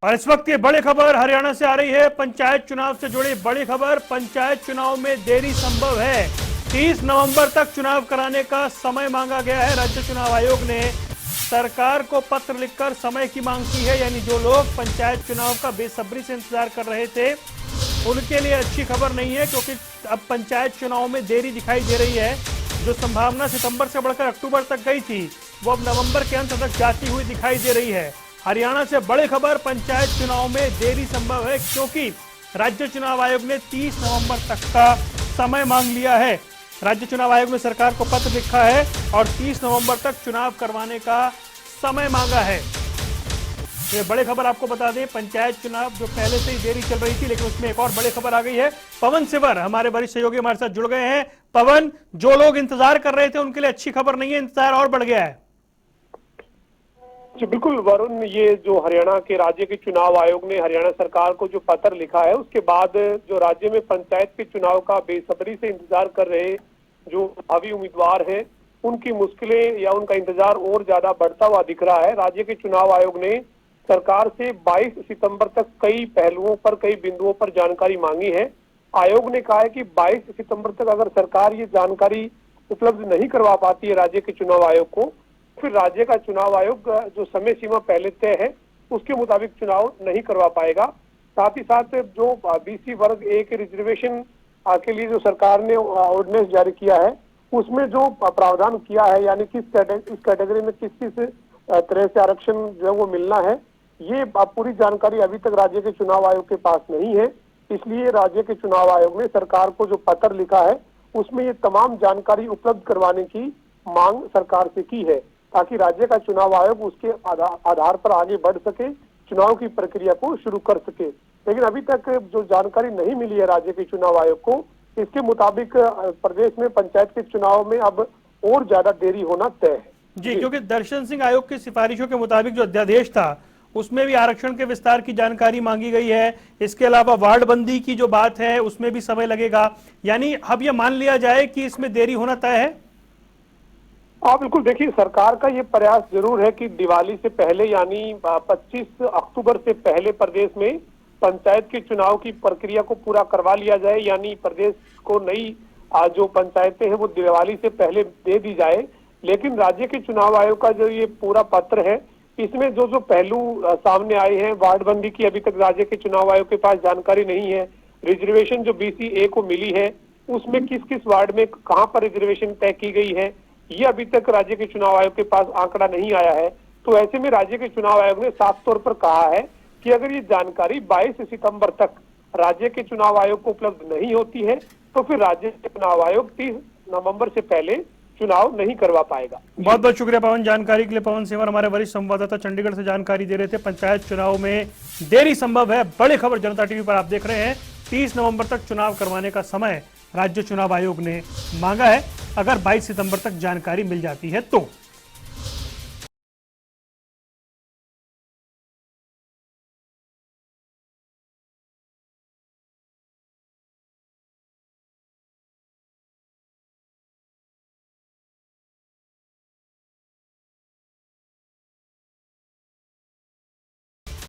और इस वक्त ये बड़ी खबर हरियाणा से आ रही है। पंचायत चुनाव से जुड़ी बड़ी खबर। पंचायत चुनाव में देरी संभव है। 30 नवंबर तक चुनाव कराने का समय मांगा गया है। राज्य चुनाव आयोग ने सरकार को पत्र लिखकर समय की मांग की है। यानी जो लोग पंचायत चुनाव का बेसब्री से इंतजार कर रहे थे उनके लिए अच्छी खबर नहीं है, क्योंकि अब पंचायत चुनाव में देरी दिखाई दे रही है। जो संभावना सितंबर से बढ़कर अक्टूबर तक गई थी वो अब नवंबर के अंत तक जाती हुई दिखाई दे रही है। हरियाणा से बड़ी खबर, पंचायत चुनाव में देरी संभव है, क्योंकि राज्य चुनाव आयोग ने 30 नवंबर तक का समय मांग लिया है। राज्य चुनाव आयोग ने सरकार को पत्र लिखा है और 30 नवंबर तक चुनाव करवाने का समय मांगा है। ये बड़ी खबर आपको बता दें, पंचायत चुनाव जो पहले से ही देरी चल रही थी, लेकिन उसमें एक और बड़ी खबर आ गई है। पवन सिवर हमारे वरिष्ठ सहयोगी हमारे साथ जुड़ गए हैं। पवन, जो लोग इंतजार कर रहे थे उनके लिए अच्छी खबर नहीं है, इंतजार और बढ़ गया है। जी बिल्कुल वरुण, ये जो हरियाणा के राज्य के चुनाव आयोग ने हरियाणा सरकार को जो पत्र लिखा है उसके बाद जो राज्य में पंचायत के चुनाव का बेसब्री से इंतजार कर रहे जो भावी उम्मीदवार हैं उनकी मुश्किलें या उनका इंतजार और ज्यादा बढ़ता हुआ दिख रहा है। राज्य के चुनाव आयोग ने सरकार से 22 सितंबर तक कई पहलुओं पर, कई बिंदुओं पर जानकारी मांगी है। आयोग ने कहा है कि 22 सितंबर तक अगर सरकार ये जानकारी उपलब्ध नहीं करवा पाती है राज्य के चुनाव आयोग को, फिर राज्य का चुनाव आयोग जो समय सीमा पहले तय है उसके मुताबिक चुनाव नहीं करवा पाएगा। साथ ही साथ जो बीसी वर्ग ए के रिजर्वेशन के लिए जो सरकार ने ऑर्डिनेंस जारी किया है उसमें जो प्रावधान किया है, यानी इस कैटेगरी में किस किस तरह से आरक्षण जो है वो मिलना है, ये पूरी जानकारी अभी तक राज्य के चुनाव आयोग के पास नहीं है। इसलिए राज्य के चुनाव आयोग ने सरकार को जो पत्र लिखा है उसमें ये तमाम जानकारी उपलब्ध करवाने की मांग सरकार से की है, ताकि राज्य का चुनाव आयोग उसके आधार पर आगे बढ़ सके, चुनाव की प्रक्रिया को शुरू कर सके। लेकिन अभी तक जो जानकारी नहीं मिली है राज्य के चुनाव आयोग को, इसके मुताबिक प्रदेश में पंचायत के चुनाव में अब और ज्यादा देरी होना तय है। जी, क्योंकि दर्शन सिंह आयोग की सिफारिशों के मुताबिक जो अध्यादेश था उसमें भी आरक्षण के विस्तार की जानकारी मांगी गई है। इसके अलावा वार्ड बंदी की जो बात है उसमें भी समय लगेगा। यानी अब यह मान लिया जाए कि इसमें देरी होना तय है। हाँ बिल्कुल, देखिए सरकार का ये प्रयास जरूर है कि दिवाली से पहले यानी 25 अक्टूबर से पहले प्रदेश में पंचायत के चुनाव की प्रक्रिया को पूरा करवा लिया जाए, यानी प्रदेश को नई जो पंचायतें हैं वो दिवाली से पहले दे दी जाए। लेकिन राज्य के चुनाव आयोग का जो ये पूरा पत्र है इसमें जो जो पहलू सामने आए हैं, वार्डबंदी की अभी तक राज्य के चुनाव आयोग के पास जानकारी नहीं है। रिजर्वेशन जो बीसी ए को मिली है उसमें किस किस वार्ड में कहाँ पर रिजर्वेशन तय की गई है, ये अभी तक राज्य के चुनाव आयोग के पास आंकड़ा नहीं आया है। तो ऐसे में राज्य के चुनाव आयोग ने साफ तौर पर कहा है कि अगर ये जानकारी 22 सितंबर तक राज्य के चुनाव आयोग को उपलब्ध नहीं होती है तो फिर राज्य के चुनाव आयोग 30 नवंबर से पहले चुनाव नहीं करवा पाएगा। बहुत बहुत शुक्रिया पवन, जानकारी के लिए। पवन सिवर हमारे वरिष्ठ संवाददाता चंडीगढ़ से जानकारी दे रहे थे। पंचायत चुनाव में देरी संभव है, बड़ी खबर जनता टीवी पर आप देख रहे हैं। 30 नवंबर तक चुनाव करवाने का समय राज्य चुनाव आयोग ने मांगा है, अगर 22 सितंबर तक जानकारी मिल जाती है तो।